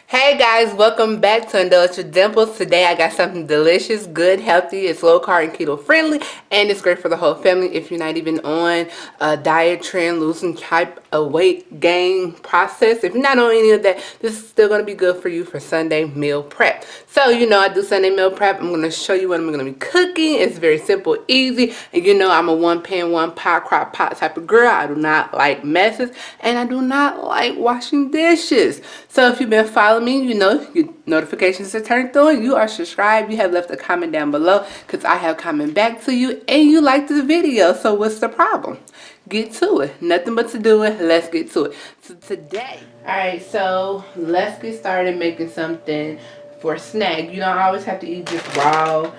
Hey guys, welcome back to Indulge with Dimples. Today I got something delicious, good, healthy. It's low carb and keto friendly, and it's great for the whole family if you're not even on a diet trend, losing type of weight gain process. If you're not on any of that, this is still going to be good for you for Sunday meal prep. So I do Sunday meal prep. I'm going to show you what I'm going to be cooking. It's very simple, easy, and I'm a one pan, one pot, crock pot type of girl. I do not like messes, and I do not like washing dishes. So if you've been following me, your notifications are turned on, you are subscribed, you have left a comment down below because I have comment back to you and you liked the video. So what's the problem? Get to it. Nothing but to do it. Let's get to it. So today, alright, so let's get started making something for a snack. You don't always have to eat just raw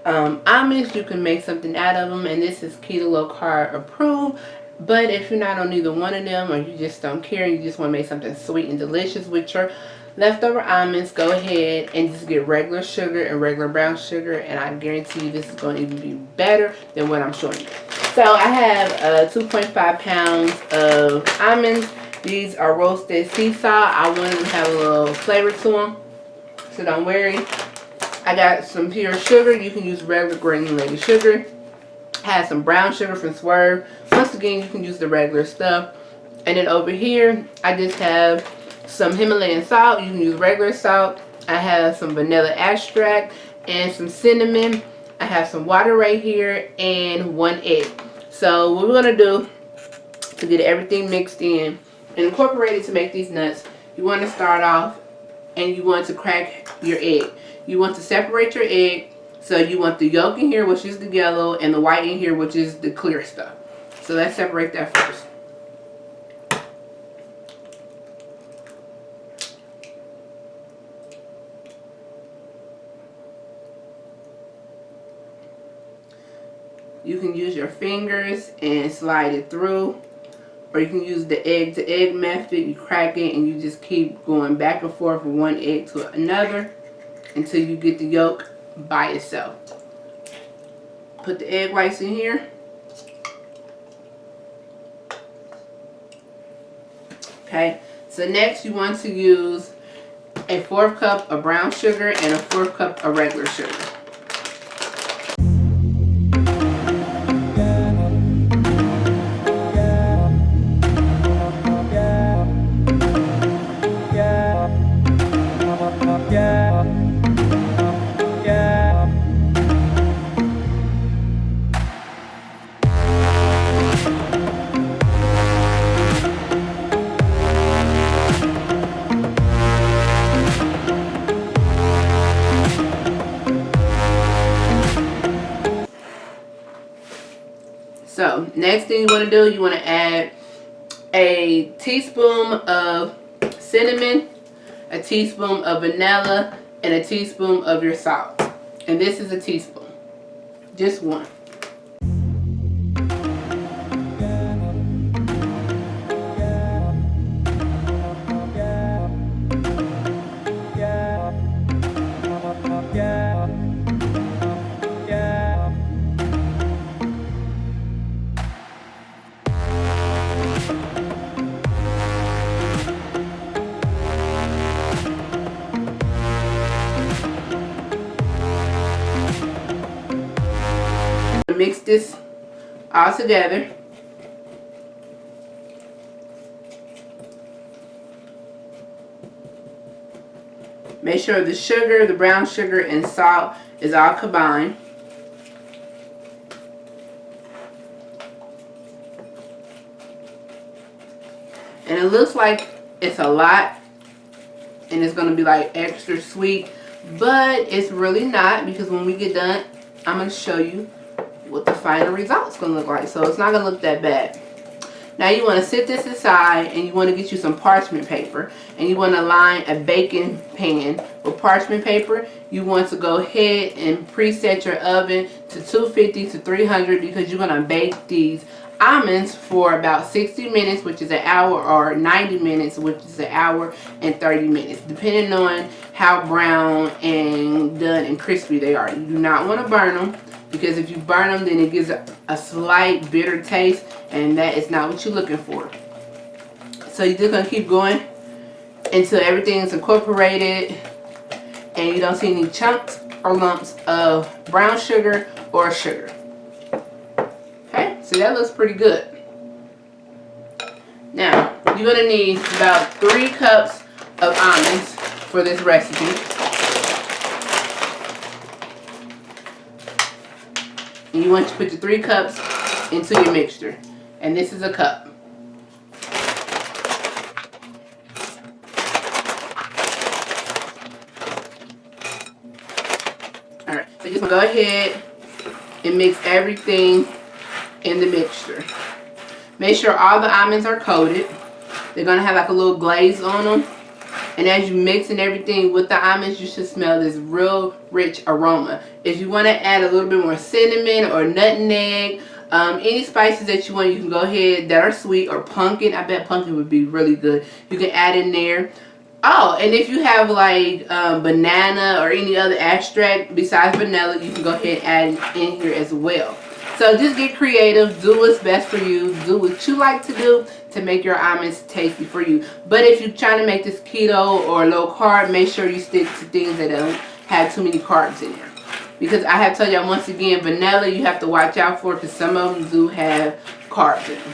almonds. You can make something out of them, and this is keto low carb approved. But if you're not on either one of them, or you just don't care and you just want to make something sweet and delicious with your leftover almonds, go ahead and just get regular sugar and regular brown sugar, and I guarantee you this is going to even be better than what I'm showing you. So I have 2.5 pounds of almonds. These are roasted sea salt. I wanted them to have a little flavor to them, so don't worry. I got some pure sugar. You can use regular granulated sugar. I have some brown sugar from Swerve. Once again, you can use the regular stuff. And then over here, I just have some Himalayan salt. You can use regular salt. I have some vanilla extract and some cinnamon. I have some water right here and 1 egg. So what we're going to do to get everything mixed in and incorporated to make these nuts, you want to start off and you want to crack your egg. You want to separate your egg. So you want the yolk in here, which is the yellow, and the white in here, which is the clear stuff. So let's separate that first. You can use your fingers and slide it through, or you can use the egg to egg method. You crack it and you just keep going back and forth from one egg to another until you get the yolk by itself. Put the egg whites in here. Okay, so next you want to use a 1/4 cup of brown sugar and a 1/4 cup of regular sugar. So next thing you want to do, you want to add a teaspoon of cinnamon, a teaspoon of vanilla, and a teaspoon of your salt. And this is a teaspoon, just one. Mix this all together. Make sure the sugar, the brown sugar, and salt is all combined. And it looks like it's a lot and it's going to be like extra sweet, but it's really not, because when we get done, I'm going to show you what the final result's going to look like. So it's not going to look that bad. Now you want to set this aside and you want to get you some parchment paper, and you want to line a baking pan with parchment paper. You want to go ahead and preset your oven to 250 to 300 because you're going to bake these almonds for about 60 minutes, which is an hour, or 90 minutes, which is an hour and 30 minutes, depending on how brown and done and crispy they are. You do not want to burn them, because if you burn them, then it gives a slight bitter taste, and that is not what you're looking for. So you're just going to keep going until everything is incorporated and you don't see any chunks or lumps of brown sugar or sugar. Okay, so that looks pretty good. Now, you're going to need about 3 cups of almonds for this recipe. And you want to put your 3 cups into your mixture. And this is a cup. Alright, so you're just going to go ahead and mix everything in the mixture. Make sure all the almonds are coated. They're going to have like a little glaze on them. And as you mixing everything with the almonds, you should smell this real rich aroma. If you want to add a little bit more cinnamon or nutmeg, any spices that you want, you can go ahead that are sweet, or pumpkin. I bet pumpkin would be really good. You can add in there. Oh, and if you have like banana or any other extract besides vanilla, you can go ahead and add in here as well. So just get creative, do what's best for you, do what you like to do to make your almonds tasty for you. But if you're trying to make this keto or low carb, make sure you stick to things that don't have too many carbs in there. Because I have told y'all once again, vanilla you have to watch out for, because some of them do have carbs in them.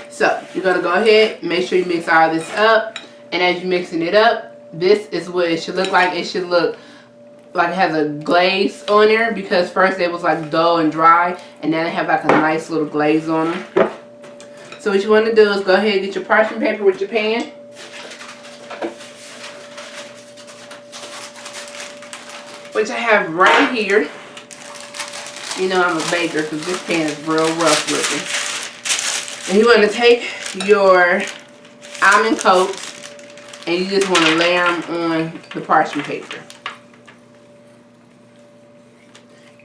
So you're going to go ahead, make sure you mix all this up. And as you're mixing it up, this is what it should look like. It should look like it has a glaze on there, because first it was like dull and dry, and then it have like a nice little glaze on them. So what you want to do is go ahead and get your parchment paper with your pan. Which I have right here. You know I'm a baker because this pan is real rough looking. And you want to take your almond coats and you just want to layer them on the parchment paper.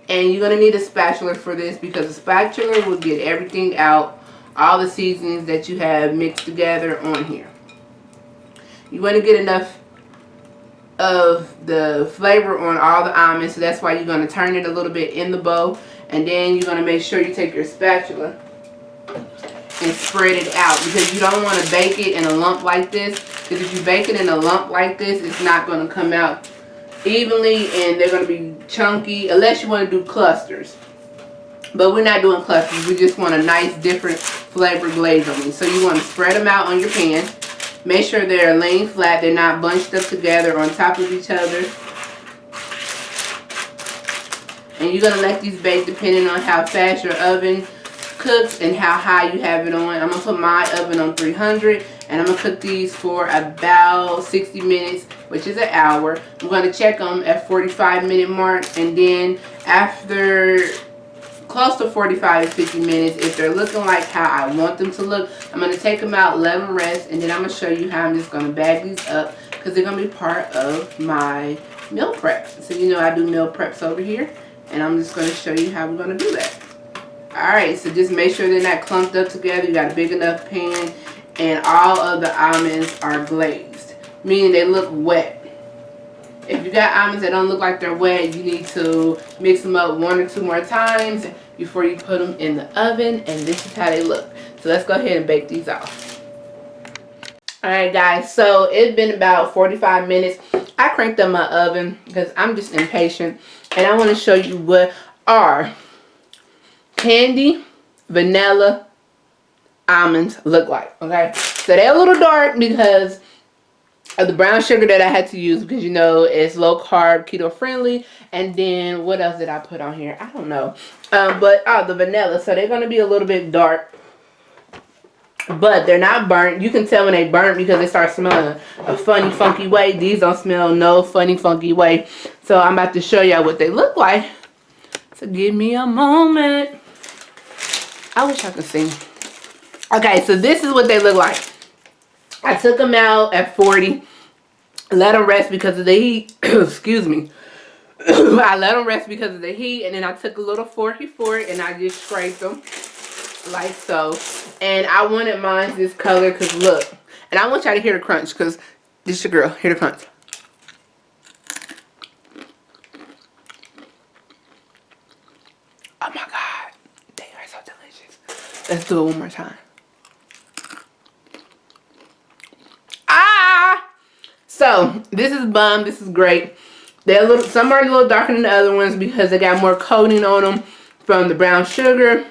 And you're going to need a spatula for this, because the spatula will get everything out, all the seasonings that you have mixed together on here. You want to get enough of the flavor on all the almonds, so that's why you're going to turn it a little bit in the bowl. And then you're going to make sure you take your spatula and spread it out, because you don't want to bake it in a lump like this, because if you bake it in a lump like this, it's not going to come out evenly and they're going to be chunky, unless you want to do clusters. But we're not doing clusters, we just want a nice different flavor glaze on these. So you want to spread them out on your pan. Make sure they're laying flat, they're not bunched up together on top of each other. And you're going to let these bake depending on how fast your oven cooks and how high you have it on. I'm going to put my oven on 300, and I'm going to cook these for about 60 minutes, which is an hour. I'm going to check them at 45-minute mark, and then after close to 45 to 50 minutes, if they're looking like how I want them to look, I'm going to take them out, let them rest, and then I'm going to show you how I'm just going to bag these up, because they're going to be part of my meal prep. So you know I do meal preps over here, and I'm just going to show you how we're going to do that. Alright, so just make sure they're not clumped up together. You got a big enough pan, and all of the almonds are glazed, meaning they look wet. If you got almonds that don't look like they're wet, you need to mix them up 1 or 2 more times before you put them in the oven, and this is how they look. So let's go ahead and bake these off. Alright guys, so it's been about 45 minutes. I cranked up my oven because I'm just impatient, and I want to show you what our candy vanilla almonds look like. Okay, so they're a little dark because of the brown sugar that I had to use, because you know it's low carb, keto friendly. And then what else did I put on here? I don't know, but the vanilla, so they're going to be a little bit dark, but they're not burnt. You can tell when they burnt because they start smelling a funny funky way. These don't smell no funny funky way. So I'm about to show y'all what they look like, so give me a moment. I wish I could sing. Okay, so this is what they look like. I took them out at 40, let them rest because of the heat. Excuse me. I let them rest because of the heat, and then I took a little forky for it and I just scraped them like so. And I wanted mine this color because look, and I want y'all to hear the crunch, because this is your girl. Hear the crunch. Oh my God, they are so delicious. Let's do it one more time. So this is bomb. This is great. They're a little, some are a little darker than the other ones because they got more coating on them from the brown sugar.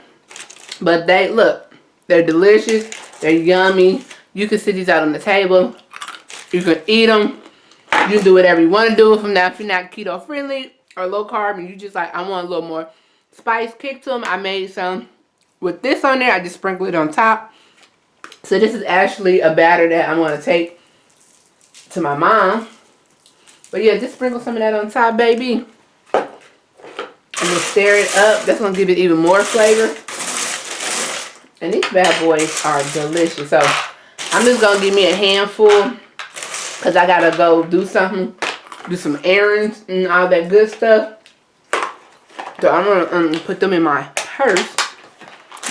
But they, look, they're delicious. They're yummy. You can sit these out on the table. You can eat them. You can do whatever you want to do with them. Now, if you're not keto friendly or low carb and you just like, I want a little more spice kick to them, I made some with this on there. I just sprinkled it on top. So this is actually a batter that I'm going to take to my mom. But yeah, just sprinkle some of that on top, baby. And then stir it up. That's going to give it even more flavor. And these bad boys are delicious. So I'm just going to give me a handful because I got to go do something. Do some errands and all that good stuff. So I'm going to put them in my purse.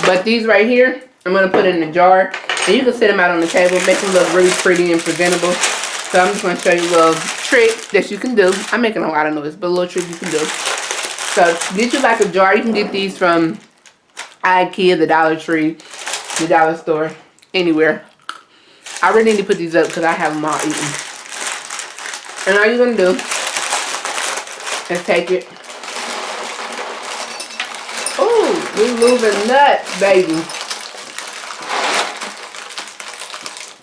But these right here, I'm going to put in a jar. And you can set them out on the table. Make them look really pretty and presentable. So I'm just going to show you a little trick that you can do. I'm making a lot of noise, but a little trick you can do. So get you like a jar. You can get these from IKEA, the Dollar Tree, the dollar store, anywhere. I really need to put these up because I have them all eaten. And all you're going to do is take it. Oh, we moving nuts, baby.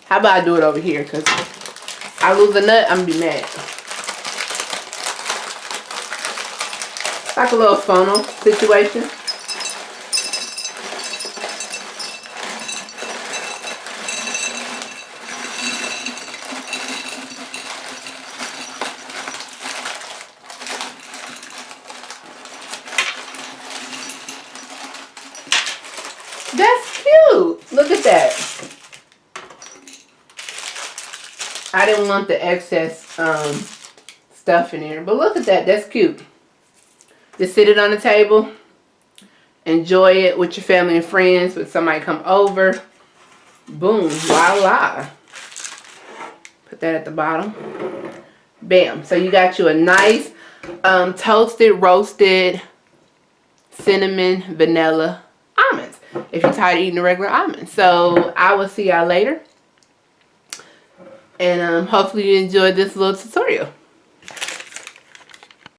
How about I do it over here? Because I lose a nut, I'm going to be mad. Like a little funnel situation. That's cute. Look at that. I didn't want the excess stuff in here. But look at that. That's cute. Just sit it on the table. Enjoy it with your family and friends. When somebody come over. Boom. Voila. Put that at the bottom. Bam. So you got you a nice toasted, roasted cinnamon, vanilla almonds. If you're tired of eating the regular almonds. So I will see y'all later. And hopefully you enjoyed this little tutorial.